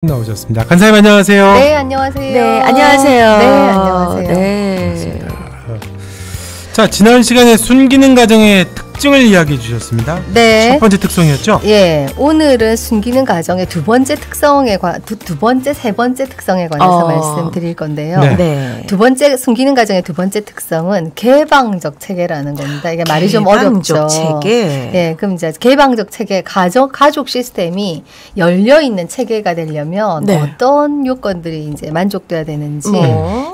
나오셨습니다. 간사님 안녕하세요. 네, 안녕하세요. 네, 안녕하세요. 네, 안녕하세요. 네. 자, 지난 시간에 순기능 가정의 특징을 이야기해 주셨습니다. 네. 첫 번째 특성이었죠? 예, 오늘은 순기능 가정의 두 번째 특성에 세 번째 특성에 관해서 말씀드릴 건데요. 네. 네. 두 번째 순기능 가정의 두 번째 특성은 개방적 체계라는 겁니다. 이게 말이 좀 어렵죠. 개방적 체계. 예, 그럼 이제 개방적 체계 가족 시스템이 열려 있는 체계가 되려면 네. 어떤 요건들이 이제 만족돼야 되는지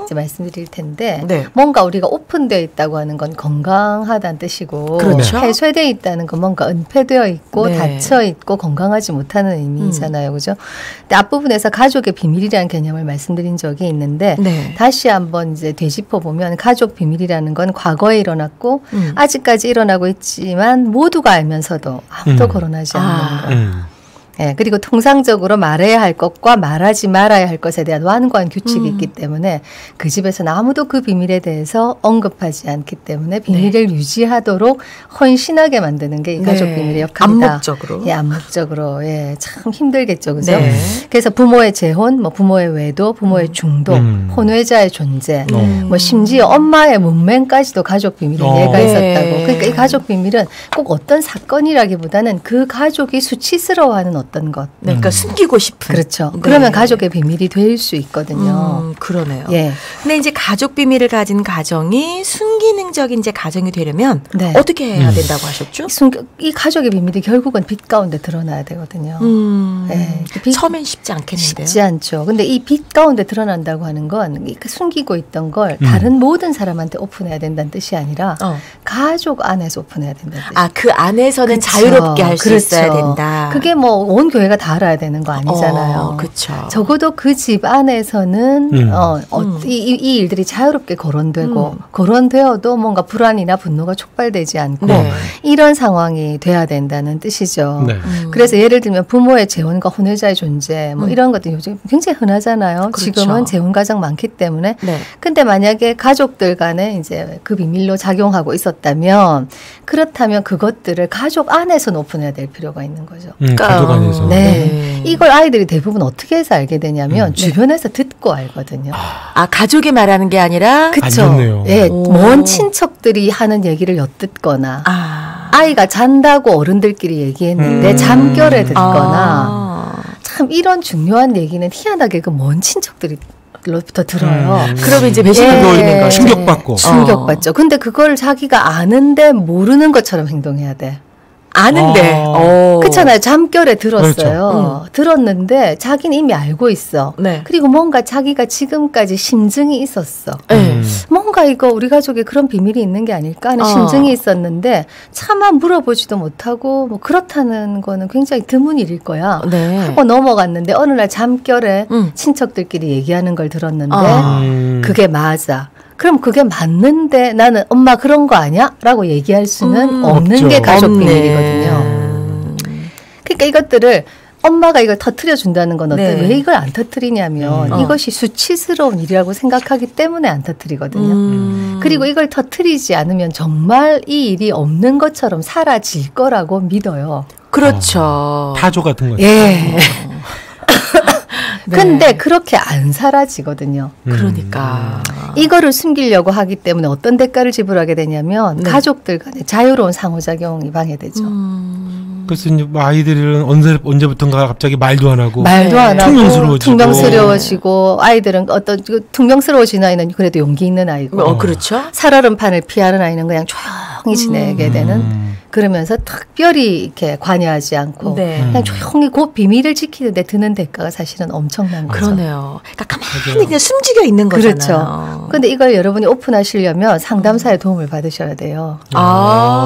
이제 말씀드릴 텐데 네. 뭔가 우리가 오픈되어 있다고 하는 건 건강하다는 뜻이고 그렇죠. 폐쇄되어 있다는 건 뭔가 은폐되어 있고 네. 닫혀 있고 건강하지 못하는 의미잖아요. 그죠? 근데 앞부분에서 가족의 비밀이라는 개념을 말씀드린 적이 있는데 네. 다시 한번 이제 되짚어 보면 가족 비밀이라는 건 과거에 일어났고 아직까지 일어나고 있지만 모두가 알면서도 아무도 거론하지 않는 것. 예, 그리고 통상적으로 말해야 할 것과 말하지 말아야 할 것에 대한 완고한 규칙이 있기 때문에 그 집에서는 아무도 그 비밀에 대해서 언급하지 않기 때문에 비밀을 유지하도록 헌신하게 만드는 게 이 가족 비밀의 역할이다. 암묵적으로. 예, 암묵적으로. 예, 참 힘들겠죠. 그죠? 네. 그래서 부모의 재혼, 뭐 부모의 외도, 부모의 중독, 혼외자의 존재, 뭐 심지어 엄마의 문맹까지도 가족 비밀에 이해가 있었다고. 그러니까 이 가족 비밀은 꼭 어떤 사건이라기보다는 그 가족이 수치스러워하는 어떤 것. 네, 그러니까 숨기고 싶은. 그렇죠. 네. 그러면 가족의 비밀이 될 수 있거든요. 그러네요. 예. 근데 이제 가족 비밀을 가진 가정이 순기능적인 이제 가정이 되려면 네. 어떻게 해야 된다고 하셨죠? 이 가족의 비밀이 결국은 빛 가운데 드러나야 되거든요. 네. 처음엔 쉽지 않겠는데요. 쉽지 않죠. 근데 이 빛 가운데 드러난다고 하는 건 숨기고 있던 걸 다른 모든 사람한테 오픈해야 된다는 뜻이 아니라 가족 안에서 오픈해야 된다는 뜻이죠. 아, 그 안에서는 그쵸. 자유롭게 할 수 그렇죠. 있어야 된다. 그게 뭐 온 교회가 다 알아야 되는 거 아니잖아요. 그렇죠. 적어도 그 집 안에서는 이 일들이 자유롭게 거론되고 거론되어도 뭔가 불안이나 분노가 촉발되지 않고 네. 이런 상황이 돼야 된다는 뜻이죠. 네. 그래서 예를 들면 부모의 재혼과 혼외자의 존재 뭐 이런 것도 요즘 굉장히 흔하잖아요. 그렇죠. 지금은 재혼 가정 많기 때문에. 네. 근데 만약에 가족들 간에 이제 그 비밀로 작용하고 있었다면 그렇다면 그것들을 가족 안에서 오픈해야 될 필요가 있는 거죠. 가족 안에서. 네. 이걸 아이들이 대부분 어떻게 해서 알게 되냐면 주변에서 듣고 알거든요. 아, 가족이 말하는 게 아니라 그렇죠. 좋네요. 예, 오. 먼 친척들이 하는 얘기를 엿듣거나 아이가 잔다고 어른들끼리 얘기했는데 잠결에 듣거나 참 이런 중요한 얘기는 희한하게 그 먼 친척들이 로부터 들어요. 그러면 이제 배신을 보이는 거죠. 충격받고. 충격받죠. 근데 그걸 자기가 아는데 모르는 것처럼 행동해야 돼. 아는데. 그렇잖아요. 잠결에 들었어요. 그렇죠. 들었는데 자기는 이미 알고 있어. 네. 그리고 뭔가 자기가 지금까지 심증이 있었어. 네. 뭔가 이거 우리 가족에 그런 비밀이 있는 게 아닐까 하는 심증이 있었는데 차마 물어보지도 못하고 뭐 그렇다는 거는 굉장히 드문 일일 거야. 네. 하고 넘어갔는데 어느 날 잠결에 친척들끼리 얘기하는 걸 들었는데 그게 맞아. 그럼 그게 맞는데 나는 엄마 그런 거 아니야? 라고 얘기할 수는 없는 없죠. 게 가족 없네. 비밀이거든요. 그러니까 이것들을 엄마가 이걸 터트려 준다는 건 왜 이걸 안 터트리냐면 이것이 수치스러운 일이라고 생각하기 때문에 안 터트리거든요. 그리고 이걸 터트리지 않으면 정말 이 일이 없는 것처럼 사라질 거라고 믿어요. 그렇죠. 타조 같은 거죠. 예. 근데 그렇게 안 사라지거든요. 그러니까. 이거를 숨기려고 하기 때문에 어떤 대가를 지불하게 되냐면 가족들 간의 자유로운 상호작용이 방해되죠. 그래서 이제 아이들은 언제부턴가 갑자기 말도 안 하고 말도 안 하고 퉁명스러워지고 아이들은 어떤 퉁명스러워진 아이는 그래도 용기 있는 아이고 그렇죠. 살얼음판을 피하는 아이는 그냥 조용히 지내게 되는 그러면서 특별히 이렇게 관여하지 않고 그냥 조용히 그 비밀을 지키는데 드는 대가가 사실은 엄청난 거죠. 그러네요. 그러니까 가만히 그냥 숨지겨 있는 거잖아요. 그렇죠. 근데 이걸 여러분이 오픈하시려면 상담사의 도움을 받으셔야 돼요.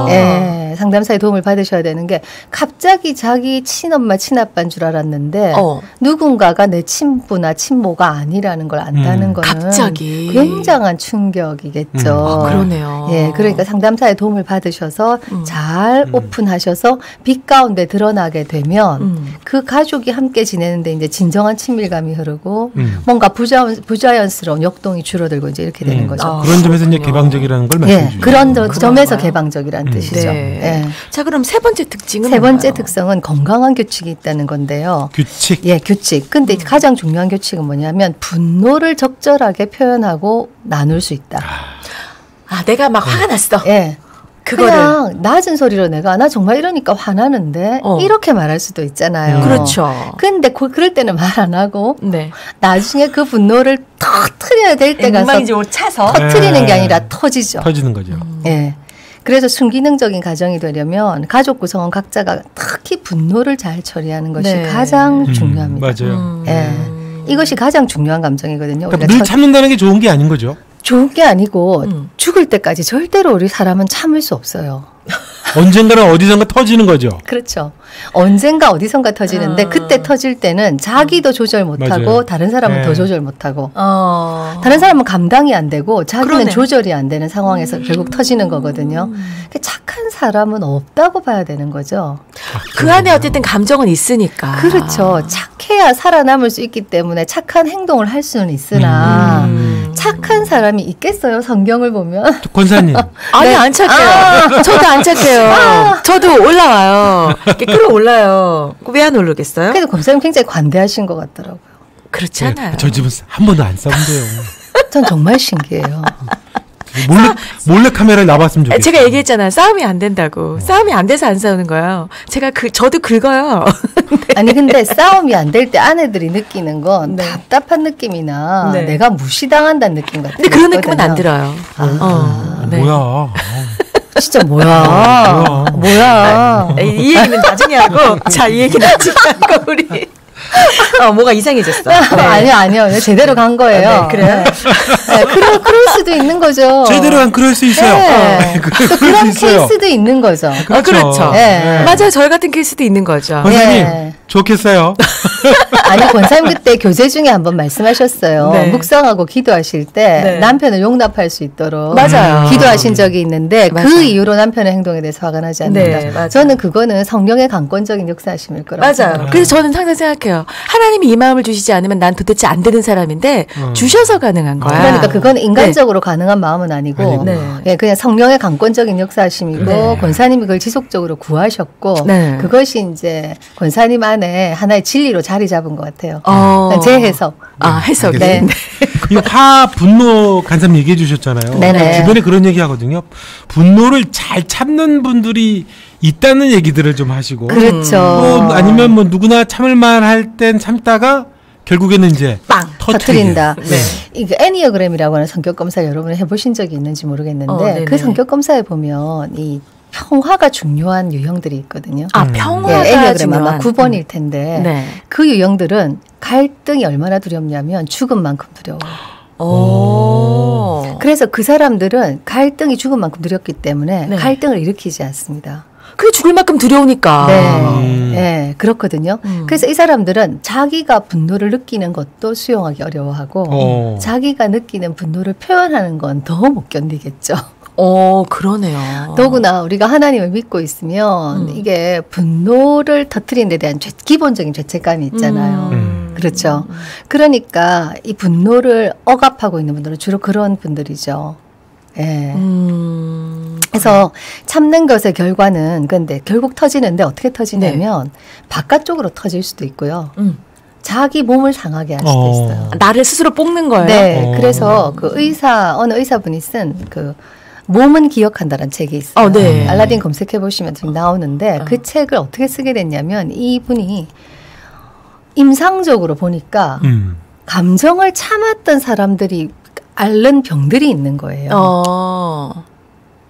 예, 상담사의 도움을 받으셔야 되는 게 갑자기 자기 친엄마, 친아빠인 줄 알았는데 누군가가 내 친부나 친모가 아니라는 걸 안다는 거는 갑자기 굉장한 충격이겠죠. 그러네요. 예, 그러니까 상담사의 도움을 받으셔서 잘 잘 오픈하셔서 빛 가운데 드러나게 되면 그 가족이 함께 지내는데 이제 진정한 친밀감이 흐르고 뭔가 부자연스러운 역동이 줄어들고 이제 이렇게 되는 거죠. 그런 점에서 이제 개방적이라는 걸 말씀해 주시죠. 그런 점에서 개방적이라는 뜻이죠. 네. 자, 그럼 세 번째 특징은 세 번째 뭔가요? 특성은 건강한 규칙이 있다는 건데요. 규칙. 예, 규칙. 근데 가장 중요한 규칙은 뭐냐면 분노를 적절하게 표현하고 나눌 수 있다. 내가 막 화가 났어. 예. 그거를. 그냥 낮은 소리로 내가 나 정말 이러니까 화나는데 이렇게 말할 수도 있잖아요. 그렇죠. 근데 그럴 때는 말 안 하고 네. 나중에 그 분노를 터트려야 될 때 가서 엉망진창으로 차서 터트리는 게 아니라 터지죠. 터지는 거죠. 예. 그래서 순기능적인 가정이 되려면 가족 구성원 각자가 특히 분노를 잘 처리하는 것이 네. 가장 중요합니다. 맞아요. 예. 이것이 가장 중요한 감정이거든요. 그러니까 우리가 늘 참는다는 게 좋은 게 아닌 거죠. 좋은 게 아니고 죽을 때까지 절대로 우리 사람은 참을 수 없어요. 언젠가는 어디선가 터지는 거죠. 그렇죠. 언젠가 어디선가 터지는데 그때 터질 때는 자기도 조절 못하고 맞아요. 다른 사람은 네. 더 조절 못하고 다른 사람은 감당이 안 되고 자기는 그러네. 조절이 안 되는 상황에서 결국 터지는 거거든요. 그러니까 착한 사람은 없다고 봐야 되는 거죠. 그 안에 어쨌든 감정은 있으니까. 그렇죠. 착해야 살아남을 수 있기 때문에 착한 행동을 할 수는 있으나 착한 사람이 있겠어요. 성경을 보면. 권사님. 아니 네. 안 착해요. 저도 안 착해요. 저도 올라와요. 이렇게 끌어올라요. 왜 안 오르겠어요? 그래도 검사님 굉장히 관대하신 것 같더라고요. 그렇지 않아요. 저 집은 한 번도 안 싸운대요. 전 정말 신기해요. 몰래 카메라를 놔봤으면 좋겠어요. 제가 얘기했잖아요. 싸움이 안 된다고. 싸움이 안 돼서 안 싸우는 거예요. 저도 긁어요. 아니 근데 싸움이 안 될 때 아내들이 느끼는 건 네. 답답한 느낌이나 네. 내가 무시당한다는 느낌 같은 근데 그런 거 느낌은 있거든요. 안 들어요. 네. 뭐야. 진짜 뭐야. 뭐야. 이 얘기는 나중에 하고, 자, 이 얘기 나중에 하고, 우리. 뭐가 이상해졌어. 네. 아니요. 제대로 간 거예요. 네, 그래요? 네, 그럴 수도 있는 거죠. 제대로 안 그럴 수 있어요. 네. 또 그런 케이스도 있는 거죠. 그렇죠. 네. 맞아요. 저희 같은 케이스도 있는 거죠. 권사님, 네. 좋겠어요. 아니 권사님 그때 교제 중에 한번 말씀하셨어요. 네. 묵상하고 기도하실 때 네. 남편을 용납할 수 있도록 맞아요. 기도하신 적이 있는데 맞아요. 그 이후로 남편의 행동에 대해서 화가 나지 않는다. 네, 맞아요. 저는 그거는 성령의 강권적인 역사하심일 거라고 맞아요. 생각합니다. 그래서 저는 항상 생각해요. 하나님이 이 마음을 주시지 않으면 난 도대체 안 되는 사람인데 주셔서 가능한 거야. 그러니까 그건 인간적으로 가능한 마음은 아니고 아니고. 네. 예, 그냥 성령의 강권적인 역사하심이고 네. 권사님이 그걸 지속적으로 구하셨고 네. 그것이 이제 권사님 안에 하나의 진리로 자리 잡은 것 같아요. 제 해석. 해석이. 네. 이 화, 분노 간사님 얘기해 주셨잖아요. 네네. 주변에 그런 얘기 하거든요. 분노를 잘 참는 분들이 있다는 얘기들을 좀 하시고. 그렇죠. 또 아니면 뭐 누구나 참을만 할 땐 참다가 결국에는 이제 빵 터트린다. 네. 이게 애니어그램이라고 하는 성격 검사 여러분 해보신 적이 있는지 모르겠는데 네네. 그 성격 검사에 보면 이 평화가 중요한 유형들이 있거든요. 평화가 애니어그램 아마 중요한. 9번일 텐데 네. 그 유형들은 갈등이 얼마나 두렵냐면 죽음만큼 두려워요. 오. 그래서 그 사람들은 갈등이 죽음만큼 두렵기 때문에 네. 갈등을 일으키지 않습니다. 그게 죽을 만큼 두려우니까. 네, 그렇거든요. 그래서 이 사람들은 자기가 분노를 느끼는 것도 수용하기 어려워하고 자기가 느끼는 분노를 표현하는 건 더 못 견디겠죠. 그러네요. 더구나 우리가 하나님을 믿고 있으면 이게 분노를 터뜨리는 데 대한 기본적인 죄책감이 있잖아요. 그렇죠. 그러니까 이 분노를 억압하고 있는 분들은 주로 그런 분들이죠. 예. 그래서 참는 것의 결과는 근데 결국 터지는데 어떻게 터지냐면 바깥쪽으로 터질 수도 있고요. 자기 몸을 상하게 할 수도 있어요. 나를 스스로 뽑는 거예요? 네. 그래서 그 어느 의사분이 쓴 그 몸은 기억한다라는 책이 있어요. 네. 알라딘 검색해 보시면 지금 나오는데 그 책을 어떻게 쓰게 됐냐면 이분이 임상적으로 보니까 감정을 참았던 사람들이 앓는 병들이 있는 거예요.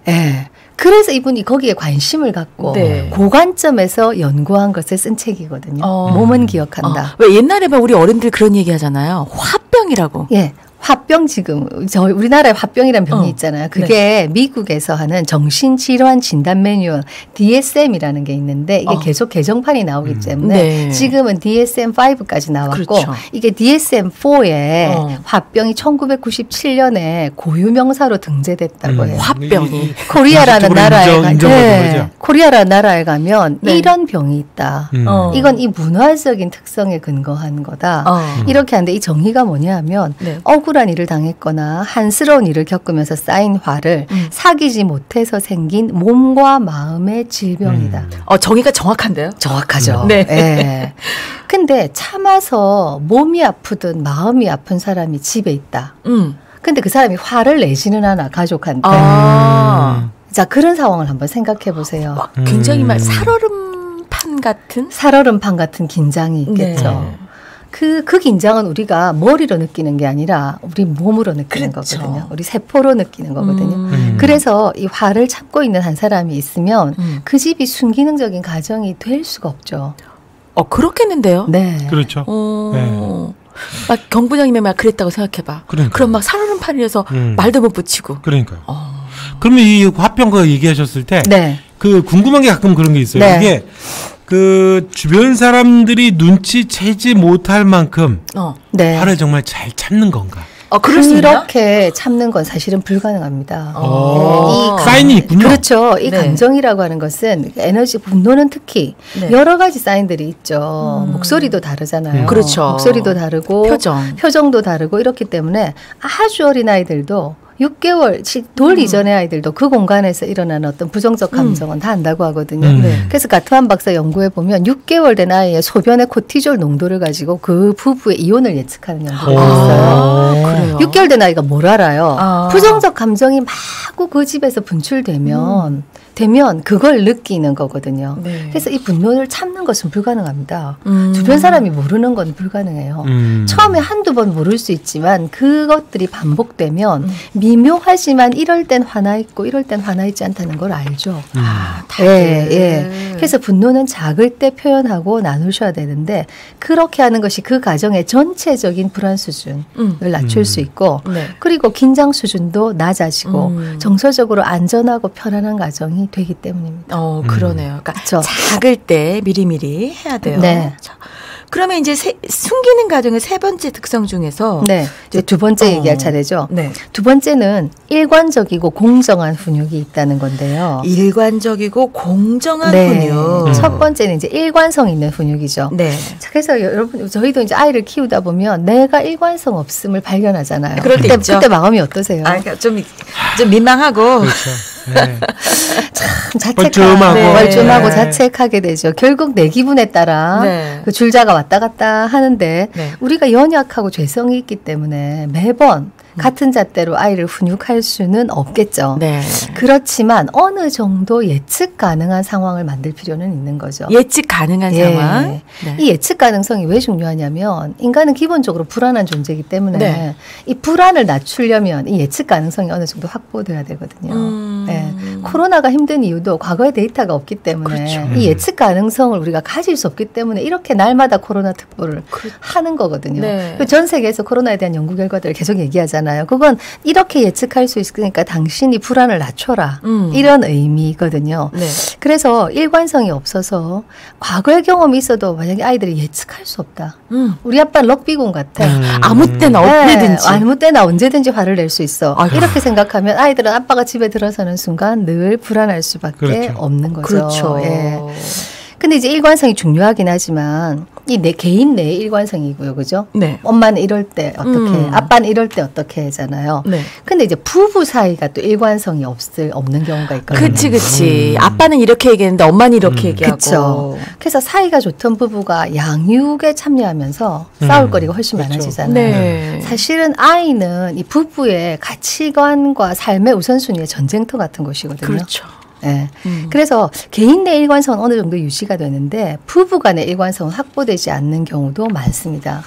네. 그래서 이분이 거기에 관심을 갖고 네. 그 관점에서 연구한 것을 쓴 책이거든요. 몸은 기억한다. 왜 옛날에 막 우리 어른들 그런 얘기 하잖아요. 화병이라고. 예. 화병 지금 우리나라에 화병이라는 병이 있잖아요. 그게 미국에서 하는 정신질환 진단 매뉴얼 DSM이라는 게 있는데 이게 계속 개정판이 나오기 때문에 지금은 DSM-5까지 나왔고 그렇죠. 이게 DSM-4에 화병이 1997년에 고유명사로 등재됐다고 해요. 화병이 코리아라는 나라에 코리아라는 나라에 가면 이런 병이 있다. 이건 이 문화적인 특성에 근거한 거다. 이렇게 하는데 이 정의가 뭐냐면 억울한 일을 당했거나 한스러운 일을 겪으면서 쌓인 화를 사귀지 못해서 생긴 몸과 마음의 질병이다. 정의가 정확한데요? 정확하죠. 네. 네. 근데 참아서 몸이 아프든 마음이 아픈 사람이 집에 있다. 근데 그 사람이 화를 내지는 않아 가족한테. 자 그런 상황을 한번 생각해 보세요. 굉장히 살얼음판 같은 긴장이 있겠죠. 그 긴장은 우리가 머리로 느끼는 게 아니라 우리 몸으로 느끼는 그렇죠. 거거든요. 우리 세포로 느끼는 거거든요. 그래서 이 화를 참고 있는 한 사람이 있으면 그 집이 순기능적인 가정이 될 수가 없죠. 그렇겠는데요? 네. 그렇죠. 네. 막 경부장님이 막 그랬다고 생각해봐. 그러니까요. 그럼 막 살얼음판이라서 말도 못 붙이고. 그러니까요. 그러면 이 화병 거 얘기하셨을 때 그 궁금한 게 가끔 그런 게 있어요. 이게 그 주변 사람들이 눈치채지 못할 만큼 화를 정말 잘 참는 건가? 그렇게 참는 건 사실은 불가능합니다. 이 사인이 있군요. 그렇죠. 이 감정이라고 하는 것은 에너지, 분노는 특히 여러 가지 사인들이 있죠. 목소리도 다르잖아요. 그렇죠. 목소리도 다르고 표정도 다르고 이렇기 때문에 아주 어린 아이들도 6개월 돌 이전의 아이들도 그 공간에서 일어나는 어떤 부정적 감정은 다 안다고 하거든요. 그래서 가트만 박사 연구에 보면 6개월 된 아이의 소변의 코티졸 농도를 가지고 그 부부의 이혼을 예측하는 연구가 있어요. 그래요? 6개월 된 아이가 뭘 알아요? 부정적 감정이 마구 그 집에서 분출되면 그걸 느끼는 거거든요. 그래서 이 분노를 참는 것은 불가능합니다. 주변 사람이 모르는 건 불가능해요. 처음에 한두 번 모를 수 있지만 그것들이 반복되면 미묘하지만 이럴 땐 화나 있고 이럴 땐 화나 있지 않다는 걸 알죠. 그래서 분노는 작을 때 표현하고 나누셔야 되는데 그렇게 하는 것이 그 가정의 전체적인 불안 수준을 낮출 수 있고 그리고 긴장 수준도 낮아지고 정서적으로 안전하고 편안한 가정이 되기 때문입니다. 그러네요. 그러니까 작을 때 미리미리 해야 돼요. 네. 그러면 이제 숨기는 가정의 세 번째 특성 중에서 이제 두 번째 얘기할 차례죠. 두 번째는 일관적이고 공정한 훈육이 있다는 건데요. 일관적이고 공정한 훈육. 첫 번째는 이제 일관성 있는 훈육이죠. 자, 그래서 여러분 저희도 이제 아이를 키우다 보면 내가 일관성 없음을 발견하잖아요. 그럴 때 있죠. 그때 마음이 어떠세요? 그러니까 좀 민망하고. 그렇죠. 참 멀쩡하고 자책하게 되죠. 결국 내 기분에 따라 그 줄자가 왔다 갔다 하는데 우리가 연약하고 죄성이 있기 때문에 매번 같은 잣대로 아이를 훈육할 수는 없겠죠. 그렇지만 어느 정도 예측 가능한 상황을 만들 필요는 있는 거죠. 예측 가능한 상황. 이 예측 가능성이 왜 중요하냐면 인간은 기본적으로 불안한 존재이기 때문에 이 불안을 낮추려면 이 예측 가능성이 어느 정도 확보돼야 되거든요. 코로나가 힘든 이유도 과거의 데이터가 없기 때문에 이 예측 가능성을 우리가 가질 수 없기 때문에 이렇게 날마다 코로나 특보를 하는 거거든요. 전 세계에서 코로나에 대한 연구 결과들을 계속 얘기하잖아요. 그건 이렇게 예측할 수 있으니까 당신이 불안을 낮춰라. 이런 의미거든요. 그래서 일관성이 없어서 과거의 경험이 있어도 만약에 아이들이 예측할 수 없다. 우리 아빠는 럭비공 같아. 아무 때나 언제든지. 아무 때나 언제든지 화를 낼 수 있어. 이렇게 생각하면 아이들은 아빠가 집에 들어서는 순간 늘 불안할 수밖에 없는 거죠. 근데 이제 일관성이 중요하긴 하지만 이 내 개인 내의 일관성이고요, 그죠? 엄마는 이럴 때 어떻게, 아빠는 이럴 때 어떻게 하잖아요. 근데 이제 부부 사이가 또 일관성이 없는 경우가 있거든요. 그치. 아빠는 이렇게 얘기했는데 엄마는 이렇게 얘기하고. 그렇죠. 그래서 사이가 좋던 부부가 양육에 참여하면서 싸울 거리가 훨씬 많아지잖아요. 사실은 아이는 이 부부의 가치관과 삶의 우선순위의 전쟁터 같은 것이거든요. 그렇죠. 그래서 개인 내 일관성은 어느 정도 유지가 되는데 부부 간의 일관성은 확보되지 않는 경우도 많습니다.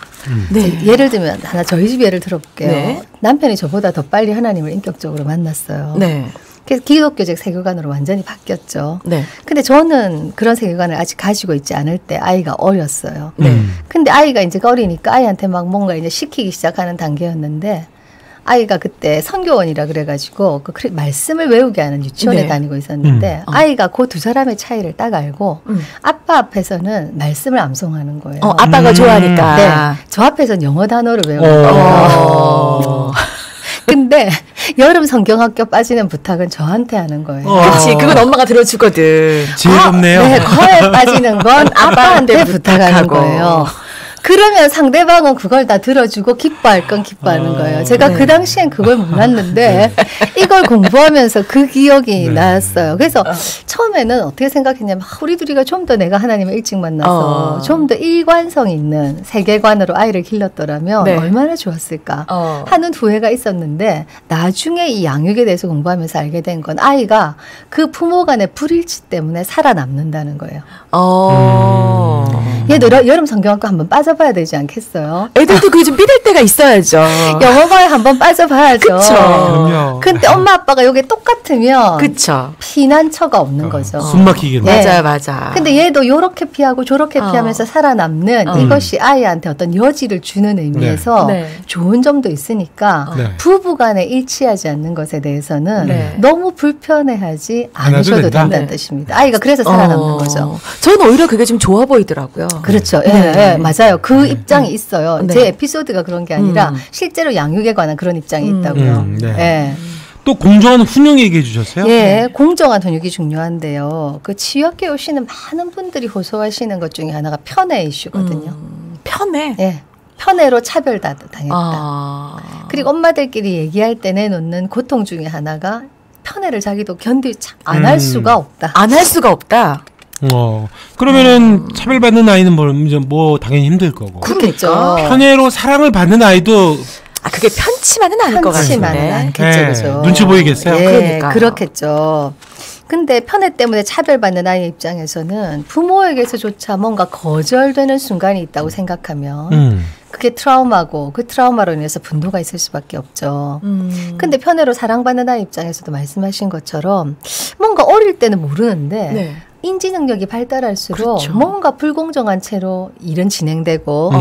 예를 들면 하나 저희 집 예를 들어볼게요. 남편이 저보다 더 빨리 하나님을 인격적으로 만났어요. 그래서 기독교적 세계관으로 완전히 바뀌었죠. 근데 저는 그런 세계관을 아직 가지고 있지 않을 때 아이가 어렸어요. 근데 아이가 이제 어리니까 아이한테 막 뭔가 이제 시키기 시작하는 단계였는데 아이가 그때 선교원이라 그래가지고 그 말씀을 외우게 하는 유치원에 네. 다니고 있었는데 아이가 그 두 사람의 차이를 딱 알고 아빠 앞에서는 말씀을 암송하는 거예요. 아빠가 좋아하니까. 네, 저 앞에서는 영어 단어를 외우는 거예요. 근데 여름 성경학교 빠지는 부탁은 저한테 하는 거예요. 그렇지. 그건 엄마가 들어주거든. 지혜롭네요. 네, 거에 빠지는 건 아빠한테 부탁하는 거예요. 그러면 상대방은 그걸 다 들어주고 기뻐할 건 기뻐하는 거예요. 제가 네. 그 당시엔 그걸 몰랐는데 이걸 공부하면서 그 기억이 났어요. 그래서 처음에는 어떻게 생각했냐면 우리 둘이가 좀 더 내가 하나님을 일찍 만나서 좀 더 일관성 있는 세계관으로 아이를 길렀더라면 네. 얼마나 좋았을까 하는 후회가 있었는데 나중에 이 양육에 대해서 공부하면서 알게 된 건 아이가 그 부모 간의 불일치 때문에 살아남는다는 거예요. 얘도 여름 성경학교 한번 빠져봐야 되지 않겠어요? 애들도 그게 좀 삐질 때가 있어야죠. 영어과에 한번 빠져봐야죠. 그쵸. 근데 엄마 아빠가 이게 똑같으면 그쵸. 피난처가 없는 거죠. 숨막히겠네. 네. 맞아요, 맞아. 근데 얘도 요렇게 피하고 저렇게 피하면서 살아남는 이것이 아이한테 어떤 여지를 주는 의미에서 네. 좋은 점도 있으니까 부부 간에 일치하지 않는 것에 대해서는 너무 불편해하지 않으셔도 된다는 뜻입니다. 아이가 그래서 살아남는 거죠. 저는 오히려 그게 좀 좋아 보이더라고요. 그렇죠. 예, 맞아요. 그 입장이 있어요. 제 에피소드가 그런 게 아니라 실제로 양육에 관한 그런 입장이 있다고요. 또 공정한 훈육 얘기해 주셨어요? 예, 공정한 훈육이 중요한데요. 그 치유학교에 오시는 많은 분들이 호소하시는 것 중에 하나가 편애 이슈거든요. 편애? 예. 편애로 차별당했다. 그리고 엄마들끼리 얘기할 때 내놓는 고통 중에 하나가 편애를 자기도 견디지 안 할 수가 없다. 안 할 수가 없다. 그러면은 차별받는 아이는 뭐 당연히 힘들 거고. 그렇겠죠. 편애로 사랑을 받는 아이도 그게 편치만은 않을 것 같은데. 편치만은 않겠죠. 그죠? 눈치 보이겠어요? 그러니까 그렇겠죠. 근데 편애 때문에 차별받는 아이의 입장에서는 부모에게서조차 뭔가 거절되는 순간이 있다고 생각하면 그게 트라우마고 그 트라우마로 인해서 분노가 있을 수밖에 없죠. 근데 편애로 사랑받는 아이 입장에서도 말씀하신 것처럼 뭔가 어릴 때는 모르는데 인지 능력이 발달할수록 그렇죠. 뭔가 불공정한 채로 일은 진행되고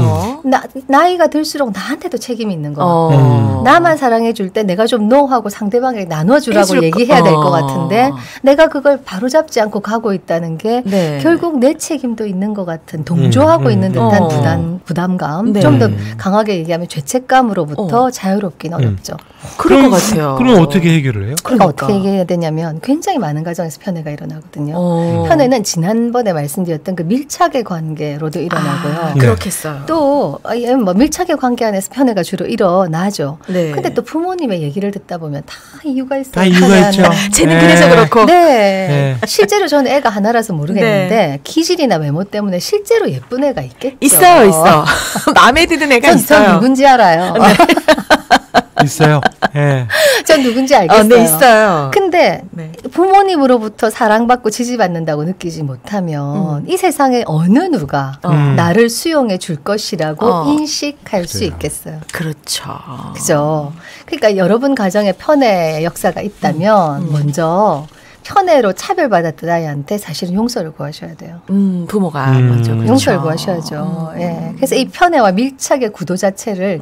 나이가 들수록 나한테도 책임이 있는 것 같고 나만 사랑해 줄 때 내가 좀 노하고 상대방에게 나눠주라고 얘기해야 될 것 같은데 내가 그걸 바로잡지 않고 가고 있다는 게 결국 내 책임도 있는 것 같은 동조하고 있는 듯한 부담감 좀 더 강하게 얘기하면 죄책감으로부터 자유롭긴 어렵죠. 그럴 것 같아요. 그럼 어떻게 해결을 해요? 그러니까 어떻게 해결해야 되냐면 굉장히 많은 가정에서 편애가 일어나거든요. 편애는 지난번에 말씀드렸던 그 밀착의 관계로도 일어나고요. 그렇겠어요. 또 뭐 밀착의 관계 안에서 편애가 주로 일어나죠. 근데 또 부모님의 얘기를 듣다 보면 다 이유가 있어요. 다 이유가 있죠. 쟤는 그래서 그렇고. 실제로 저는 애가 하나라서 모르겠는데 기질이나 외모 때문에 실제로 예쁜 애가 있겠죠. 있어. 마음에 드는 애가 있어요. 전 누군지 알아요. 있어요. 전 누군지 알겠어요. 네, 있어요. 근데 부모님으로부터 사랑받고 지지받는다고 느끼지 못하면 이 세상에 어느 누가 나를 수용해 줄 것이라고 인식할 수 있겠어요. 그렇죠. 그죠. 그러니까 여러분 가정에 편애 역사가 있다면 먼저 편애로 차별받았던 아이한테 사실은 용서를 구하셔야 돼요. 부모가 먼저 그렇죠. 용서를 구하셔야죠. 그래서 이 편애와 밀착의 구도 자체를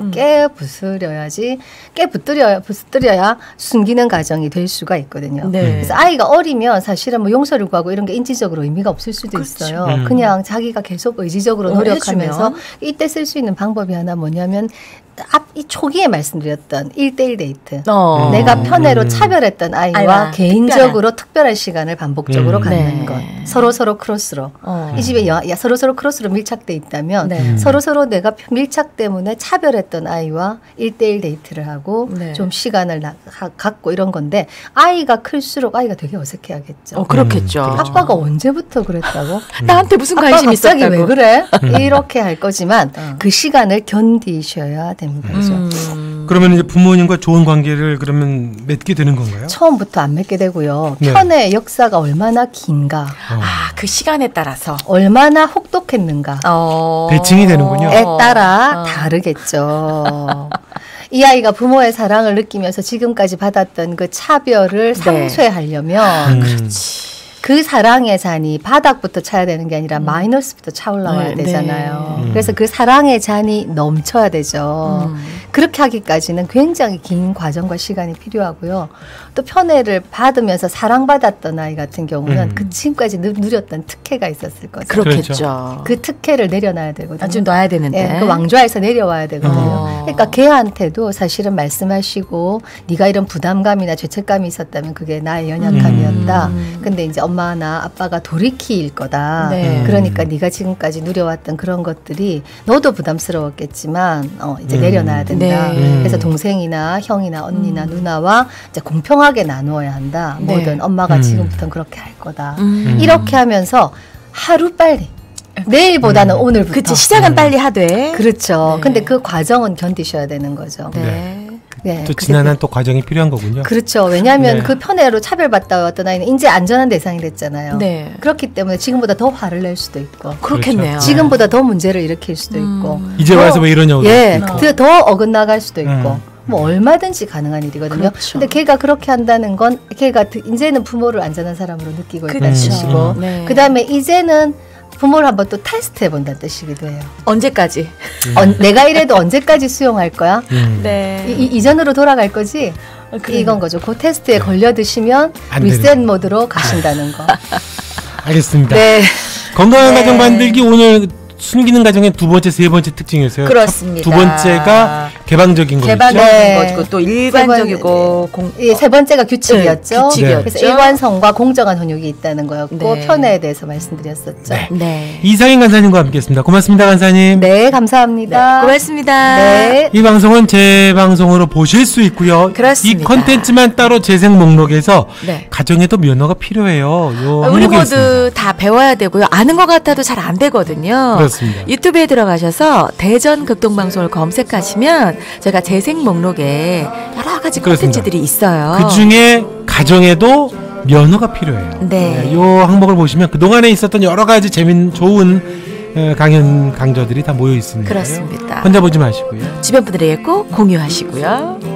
부스뜨려야 숨기는 가정이 될 수가 있거든요. 그래서 아이가 어리면 사실은 뭐 용서를 구하고 이런 게 인지적으로 의미가 없을 수도 있어요. 그냥 자기가 계속 의지적으로 노력하면서 이때 쓸 수 있는 방법이 하나 뭐냐면 이 초기에 말씀드렸던 1대1 데이트. 내가 편애로 차별했던 아이와 개인적으로 특별한 시간을 반복적으로 갖는 것. 서로 크로스로. 이 집에 서로 크로스로 밀착돼 있다면 서로 내가 밀착 때문에 차별했던 아이와 1대1 데이트를 하고 좀 시간을 갖고 이런 건데 아이가 클수록 아이가 되게 어색해하겠죠. 그렇겠죠. 아빠가 언제부터 그랬다고? 나한테 무슨 관심이 있었다고. 갑자기 왜 그래? 이렇게 할 거지만 그 시간을 견디셔야 됩니다. 그러면 이제 부모님과 좋은 관계를 그러면 맺게 되는 건가요? 처음부터 안 맺게 되고요. 편의 역사가 얼마나 긴가. 그 시간에 따라서. 얼마나 혹독했는가. 대칭이 되는군요. 에 따라 다르겠죠. 이 아이가 부모의 사랑을 느끼면서 지금까지 받았던 그 차별을 상쇄하려면 그렇지. 그 사랑의 잔이 바닥부터 차야 되는 게 아니라 마이너스부터 차올라와야 되잖아요. 그래서 그 사랑의 잔이 넘쳐야 되죠. 그렇게 하기까지는 굉장히 긴 과정과 시간이 필요하고요. 또 편애를 받으면서 사랑받았던 아이 같은 경우는 그 지금까지 누렸던 특혜가 있었을 거죠. 그렇겠죠. 그 특혜를 내려놔야 되거든요. 좀 놔야 되는데. 그 왕좌에서 내려와야 되거든요. 그러니까 걔한테도 사실은 말씀하시고 네가 이런 부담감이나 죄책감이 있었다면 그게 나의 연약함이었다. 근데 이제 엄마나 아빠가 돌이킬 거다. 그러니까 네가 지금까지 누려왔던 그런 것들이 너도 부담스러웠겠지만 이제 내려놔야 된다. 그래서 동생이나 형이나 언니나 누나와 이제 공평하게 나누어야 한다. 뭐든 엄마가 지금부터는 그렇게 할 거다. 이렇게 하면서 하루 빨리 내일보다는 오늘부터. 그치, 시작은 빨리 하되. 그렇죠. 근데 그 과정은 견디셔야 되는 거죠. 또 지난한 또 과정이 필요한 거군요. 그렇죠. 왜냐하면 그 편애로 차별받다 왔던 아이는 이제 안전한 대상이 됐잖아요. 그렇기 때문에 지금보다 더 화를 낼 수도 있고. 그렇겠네요. 그렇죠. 지금보다 더 문제를 일으킬 수도 있고. 이제 와서 왜 이러냐고. 더 어긋나갈 수도 있고. 뭐 얼마든지 가능한 일이거든요. 그렇죠. 근데 걔가 그렇게 한다는 건 걔가 이제는 부모를 안전한 사람으로 느끼고 있다는 뜻이고 그다음에 이제는 부모를 한번 또 테스트 해본다는 뜻이기도 해요. 언제까지? 내가 이래도 언제까지 수용할 거야? 이전으로 돌아갈 거지? 이건 거죠. 그 테스트에 걸려드시면 리셋 모드로 가신다는 거. 알겠습니다. 건강한 가정 만들기 오늘 숨기는 가정의 두 번째, 세 번째 특징이었어요. 그렇습니다. 두 번째가 개방적인 거죠. 개방적인 거고 또 일관적이고 세 번째가 규칙이었죠. 그래서 일관성과 공정한 훈육이 있다는 거였고 편애에 대해서 말씀드렸었죠. 이상인 간사님과 함께했습니다. 고맙습니다, 간사님. 네, 감사합니다. 고맙습니다. 이 방송은 재방송으로 보실 수 있고요. 그렇습니다. 이 컨텐츠만 따로 재생 목록에서 가정에도 면허가 필요해요. 우리 모두 다 배워야 되고요. 아는 것 같아도 잘 안 되거든요. 그렇습니다. 유튜브에 들어가셔서 대전 극동방송을 검색하시면 저희가 재생 목록에 여러 가지 콘텐츠들이 있어요. 그중에 가정에도 면허가 필요해요. 이 항목을 보시면 그동안에 있었던 여러 가지 좋은 강연들이 다 모여 있습니다. 그렇습니다. 혼자 보지 마시고요. 주변 분들에게 꼭 공유하시고요.